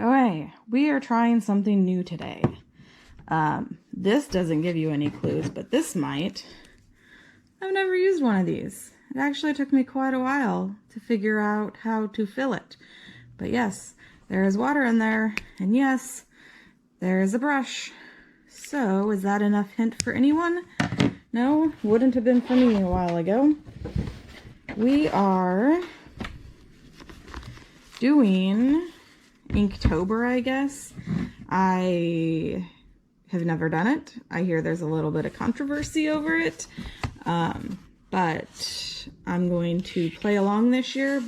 Okay, we are trying something new today. This doesn't give you any clues, but this might. I've never used one of these. It actually took me quite a while to figure out how to fill it. But yes, there is water in there, and yes, there is a brush. So, is that enough hint for anyone? No, wouldn't have been for me a while ago. We are doing Inktober, I guess. I have never done it. I hear there's a little bit of controversy over it. But I'm going to play along this year.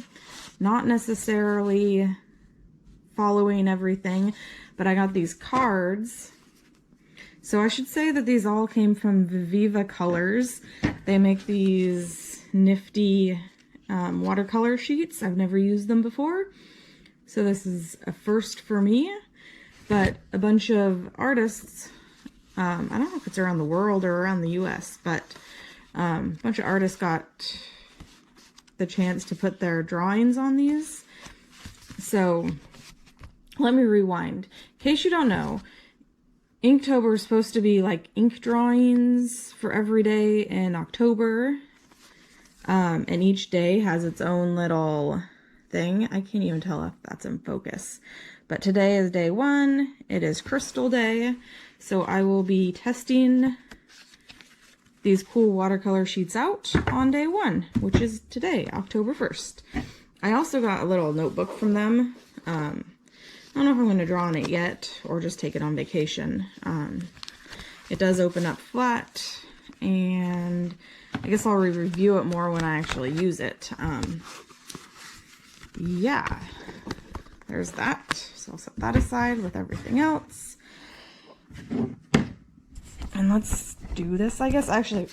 Not necessarily following everything, but I got these cards. So I should say that these all came from Viviva Colors. They make these nifty watercolor sheets. I've never used them before. So this is a first for me, but a bunch of artists, I don't know if it's around the world or around the US, but a bunch of artists got the chance to put their drawings on these. So let me rewind. In case you don't know, Inktober is supposed to be like ink drawings for every day in October. And each day has its own little thing. I can't even tell if that's in focus. But today is day 1. It is Crystal Day. So I will be testing these cool watercolor sheets out on day 1, which is today, October 1st. I also got a little notebook from them. I don't know if I'm going to draw on it yet or just take it on vacation. It does open up flat, and I guess I'll review it more when I actually use it. Yeah, there's that. So I'll set that aside with everything else. And let's do this, I guess. Actually,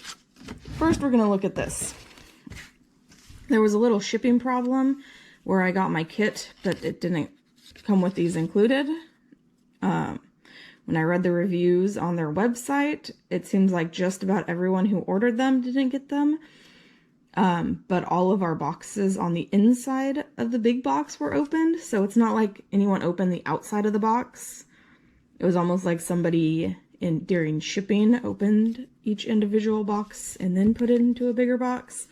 first we're going to look at this. There was a little shipping problem where I got my kit, but it didn't come with these included. When I read the reviews on their website, it seems like just about everyone who ordered them didn't get them. But all of our boxes on the inside of the big box were opened, so it's not like anyone opened the outside of the box. It was almost like somebody during shipping opened each individual box and then put it into a bigger box.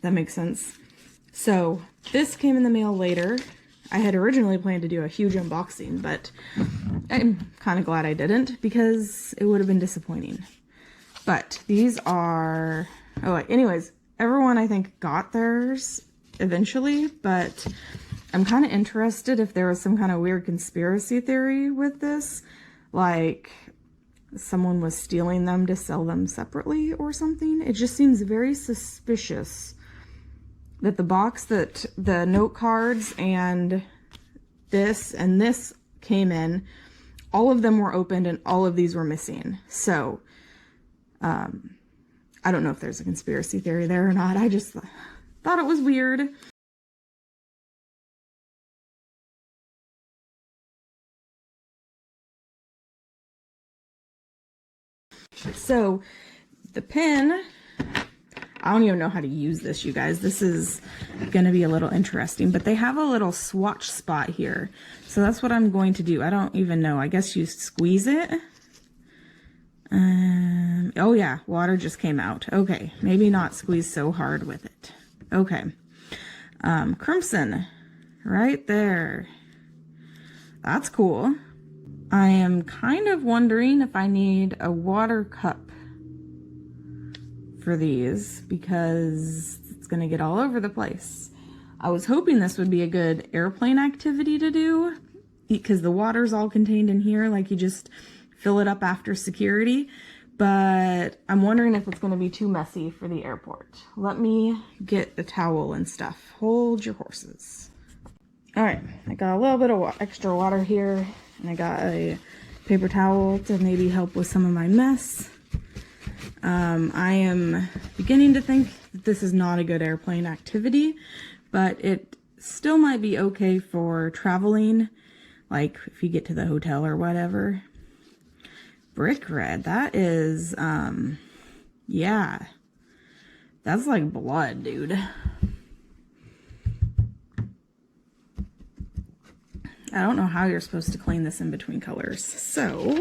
That makes sense. So this came in the mail later. I had originally planned to do a huge unboxing, but I'm kind of glad I didn't because it would have been disappointing. But these are, oh, anyways, everyone I think got theirs eventually, but I'm kind of interested if there was some kind of weird conspiracy theory with this, like someone was stealing them to sell them separately or something. It just seems very suspicious that the box that the note cards and this came in, all of them were opened and all of these were missing. So, I don't know if there's a conspiracy theory there or not. I just thought it was weird. So, the pen, I don't even know how to use this, you guys. This is going to be a little interesting, but they have a little swatch spot here. So that's what I'm going to do. I don't even know. I guess you squeeze it. Oh yeah, water just came out. Okay, maybe not squeeze so hard with it. Okay. Crimson, right there. That's cool. I am kind of wondering if I need a water cup for these because it's going to get all over the place. I was hoping this would be a good airplane activity to do because the water's all contained in here, like you just fill it up after security, but I'm wondering if it's going to be too messy for the airport. Let me get a towel and stuff. Hold your horses. All right, I got a little bit of extra water here, and I got a paper towel to maybe help with some of my mess. I am beginning to think that this is not a good airplane activity, but it still might be okay for traveling, like if you get to the hotel or whatever. Brick red, that is, yeah, that's like blood, dude. I don't know how you're supposed to clean this in between colors. So,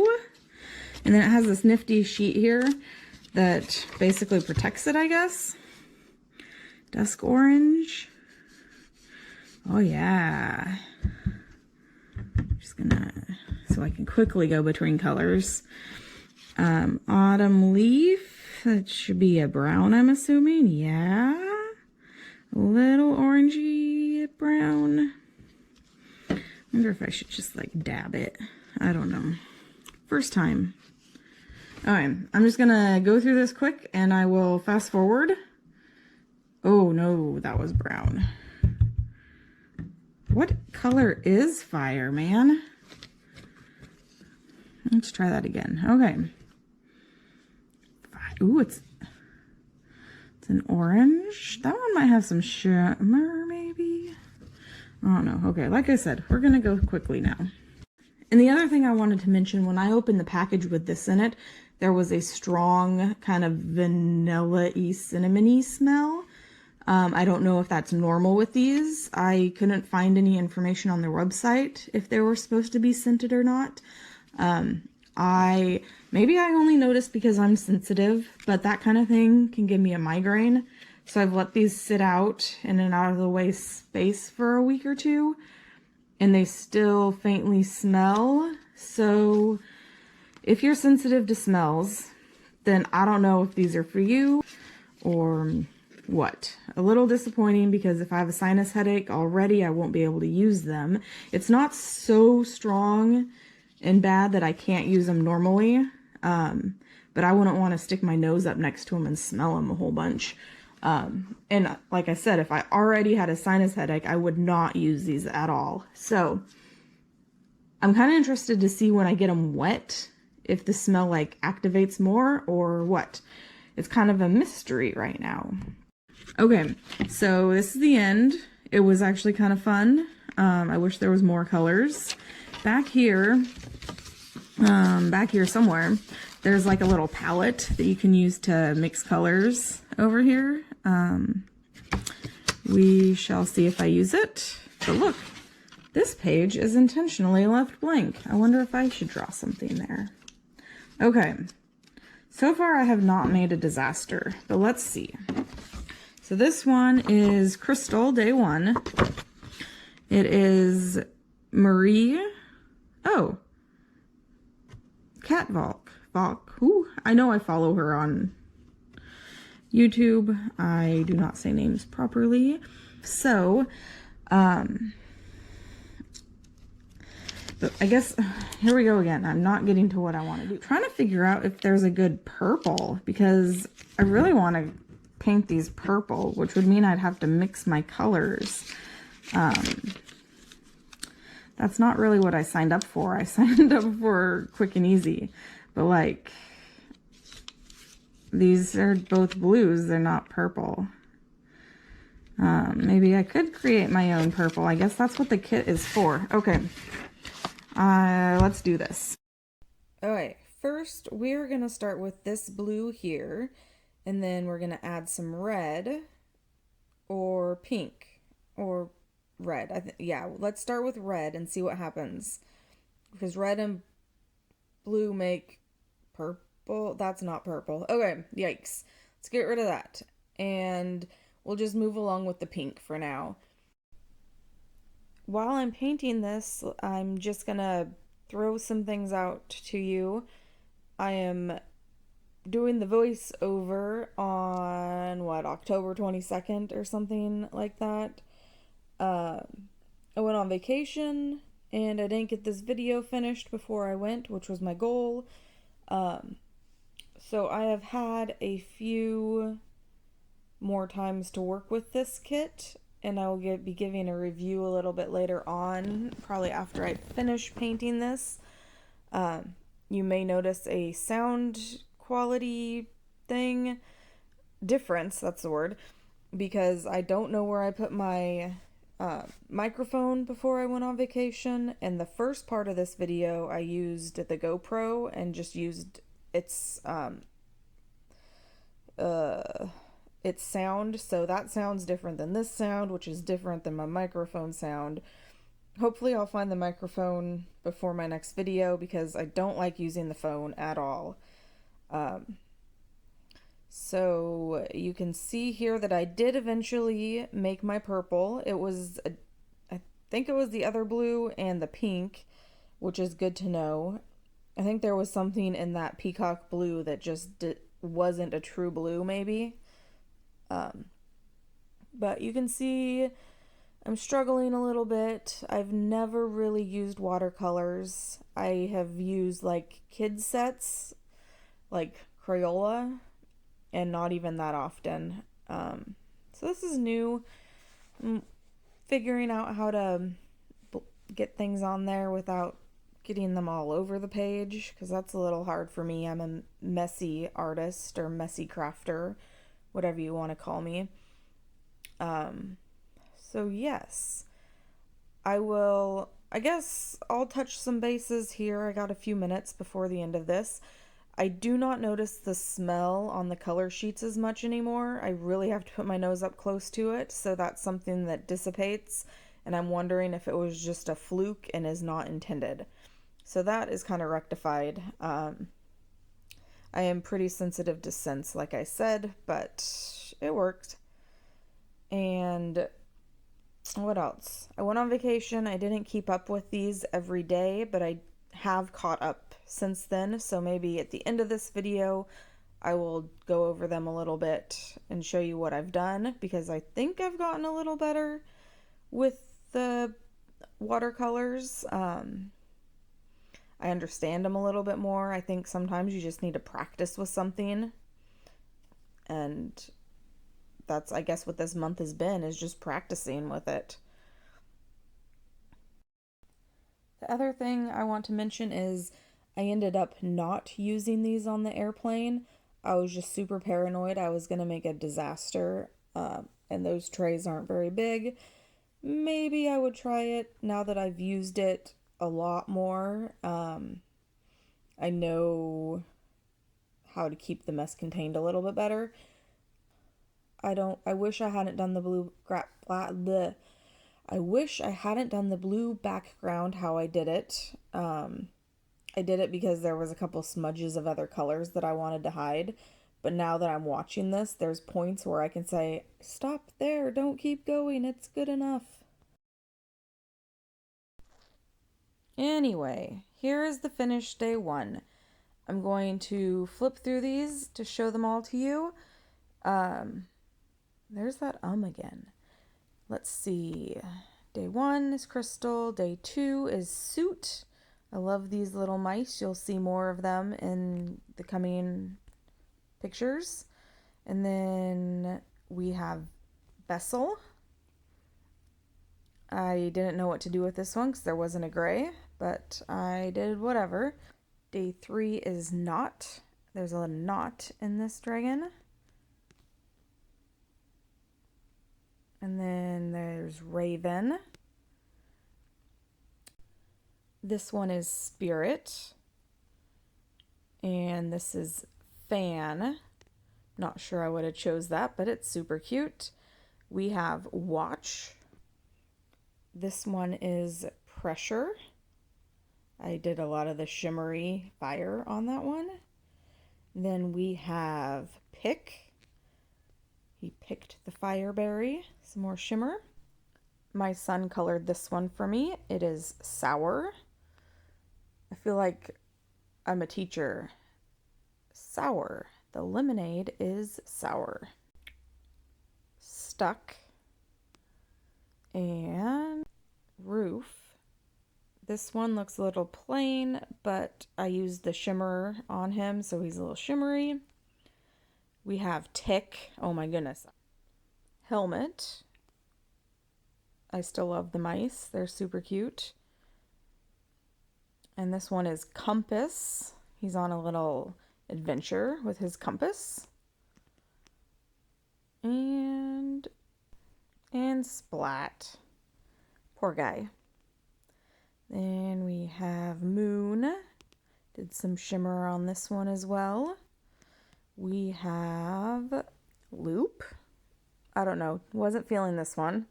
and then it has this nifty sheet here that basically protects it, I guess. Dusk orange. Oh yeah. Just gonna, so I can quickly go between colors. Autumn leaf. That should be a brown, I'm assuming. Yeah. A little orangey brown. I wonder if I should just like dab it. I don't know. First time. Alright, I'm just gonna go through this quick and I will fast forward. Oh no, that was brown. What color is fire, man? Let's try that again. Okay. Ooh, it's an orange. That one might have some shimmer, maybe. I don't know. Okay, like I said, we're gonna go quickly now. And the other thing I wanted to mention, when I opened the package with this in it, there was a strong kind of vanilla-y, cinnamony smell. I don't know if that's normal with these. I couldn't find any information on their website if they were supposed to be scented or not. Maybe I only noticed because I'm sensitive, but that kind of thing can give me a migraine. So I've let these sit out in an out of the way space for a week or two, and they still faintly smell. So if you're sensitive to smells, then I don't know if these are for you or what. A little disappointing because if I have a sinus headache already, I won't be able to use them. It's not so strong and bad that I can't use them normally, but I wouldn't want to stick my nose up next to them and smell them a whole bunch. And like I said, if I already had a sinus headache, I would not use these at all. So I'm kind of interested to see when I get them wet, if the smell like activates more or what. It's kind of a mystery right now. Okay, so this is the end. It was actually kind of fun. I wish there was more colors. Back here somewhere, there's like a little palette that you can use to mix colors over here. We shall see if I use it. But look, this page is intentionally left blank. I wonder if I should draw something there. Okay, so far I have not made a disaster, but let's see. So this one is Crystal, day one. It is Marie. Oh, Cat Valk. Ooh, I know I follow her on YouTube. I do not say names properly. So, but I guess, here we go again. I'm not getting to what I want to do. I'm trying to figure out if there's a good purple, because I really want to paint these purple, which would mean I'd have to mix my colors. That's not really what I signed up for. I signed up for quick and easy, but like, these are both blues, they're not purple. Maybe I could create my own purple. I guess that's what the kit is for. Okay, let's do this. Alright, first we're gonna start with this blue here, and then we're gonna add some red or pink or red. Yeah, let's start with red and see what happens, because red and blue make purple. That's not purple. Okay, yikes. Let's get rid of that, and we'll just move along with the pink for now. While I'm painting this, I'm just gonna throw some things out to you. I am doing the voiceover on October 22nd or something like that. I went on vacation and I didn't get this video finished before I went, which was my goal. So I have had a few more times to work with this kit, and I will be giving a review a little bit later on, probably after I finish painting this. You may notice a sound quality difference, that's the word, because I don't know where I put my microphone before I went on vacation, and the first part of this video I used the GoPro and just used its sound, so that sounds different than this sound, which is different than my microphone sound, Hopefully I'll find the microphone before my next video because I don't like using the phone at all. So you can see here that I did eventually make my purple. It was, I think it was the other blue and the pink, which is good to know. I think there was something in that peacock blue that just wasn't a true blue, maybe. But you can see I'm struggling a little bit. I've never really used watercolors. I have used like kid sets, like Crayola, and not even that often. So this is new. I'm figuring out how to get things on there without getting them all over the page, because that's a little hard for me. I'm a messy artist or messy crafter, whatever you want to call me. So yes, I guess I'll touch some bases here. I got a few minutes before the end of this. I do not notice the smell on the color sheets as much anymore. I really have to put my nose up close to it, so that's something that dissipates, and I'm wondering if it was just a fluke and is not intended. So that is kind of rectified. I am pretty sensitive to scents, like I said, but it worked. And what else? I went on vacation. I didn't keep up with these every day, but I have caught up since then. So maybe at the end of this video, I will go over them a little bit and show you what I've done, because I think I've gotten a little better with the watercolors. I understand them a little bit more. I think sometimes you just need to practice with something, and that's, I guess, what this month has been, is just practicing with it. The other thing I want to mention is I ended up not using these on the airplane. I was just super paranoid I was going to make a disaster, and those trays aren't very big. Maybe I would try it now that I've used it a lot more. I know how to keep the mess contained a little bit better. I wish I hadn't done the I wish I hadn't done the blue background how I did it. I did it because there was a couple smudges of other colors that I wanted to hide. But now that I'm watching this, there's points where I can say, stop there, don't keep going, it's good enough. Anyway, here is the finished day one. I'm going to flip through these to show them all to you. There's that again. Let's see. Day one is Crystal. Day two is Suit. I love these little mice. You'll see more of them in the coming pictures. And then we have Bessel. I didn't know what to do with this one because there wasn't a gray, but I did whatever. Day three is Knot. There's a knot in this dragon. And then there's Raven. This one is Spirit. And this is Fan. Not sure I would have chose that, but it's super cute. We have Watch. This one is Pressure. I did a lot of the shimmery fire on that one. Then we have Pick. He picked the Fireberry. Some more shimmer. My son colored this one for me. It is Sour. I feel like I'm a teacher. Sour. The lemonade is sour. Stuck. And Roof. This one looks a little plain, but I used the shimmer on him, so he's a little shimmery. We have Tick. Oh my goodness. Helmet. I still love the mice. They're super cute. And this one is Compass. He's on a little adventure with his compass. And Splat. Poor guy. Then we have Moon. Did some shimmer on this one as well. We have Loop. I don't know. Wasn't feeling this one.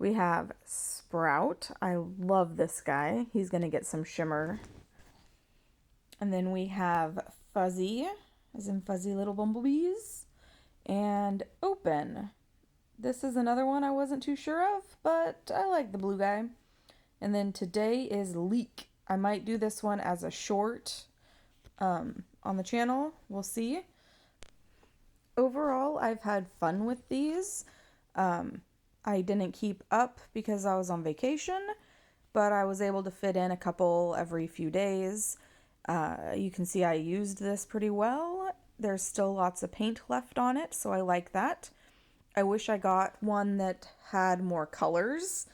We have Sprout. I love this guy. He's going to get some shimmer. And then we have Fuzzy, as in fuzzy little bumblebees. And Open. This is another one I wasn't too sure of, but I like the blue guy. And then today is Leak. I might do this one as a short on the channel. We'll see. Overall, I've had fun with these. I didn't keep up because I was on vacation, but I was able to fit in a couple every few days. You can see I used this pretty well. There's still lots of paint left on it, so I like that. I wish I got one that had more colors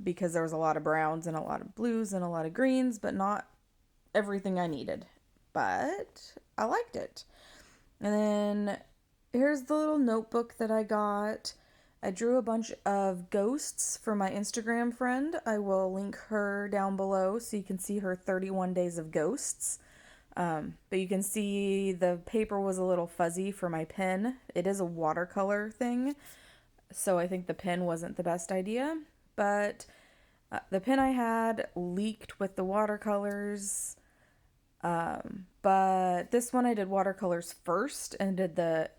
because there was a lot of browns and a lot of blues and a lot of greens, but not everything I needed. But I liked it. And then here's the little notebook that I got. I drew a bunch of ghosts for my Instagram friend. I will link her down below so you can see her 31 days of ghosts. But you can see the paper was a little fuzzy for my pen. It is a watercolor thing, so I think the pen wasn't the best idea. But the pen I had leaked with the watercolors. But this one I did watercolors first and did the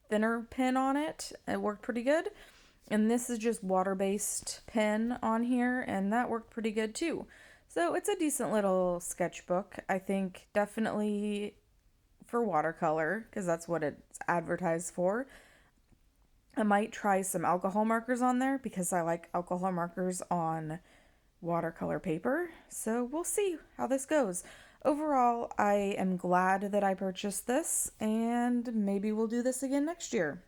thinner pen on it. It worked pretty good. And this is just water-based pen on here, and that worked pretty good too. So it's a decent little sketchbook. I think definitely for watercolor, because that's what it's advertised for. I might try some alcohol markers on there because I like alcohol markers on watercolor paper. So we'll see how this goes. Overall, I am glad that I purchased this, and maybe we'll do this again next year.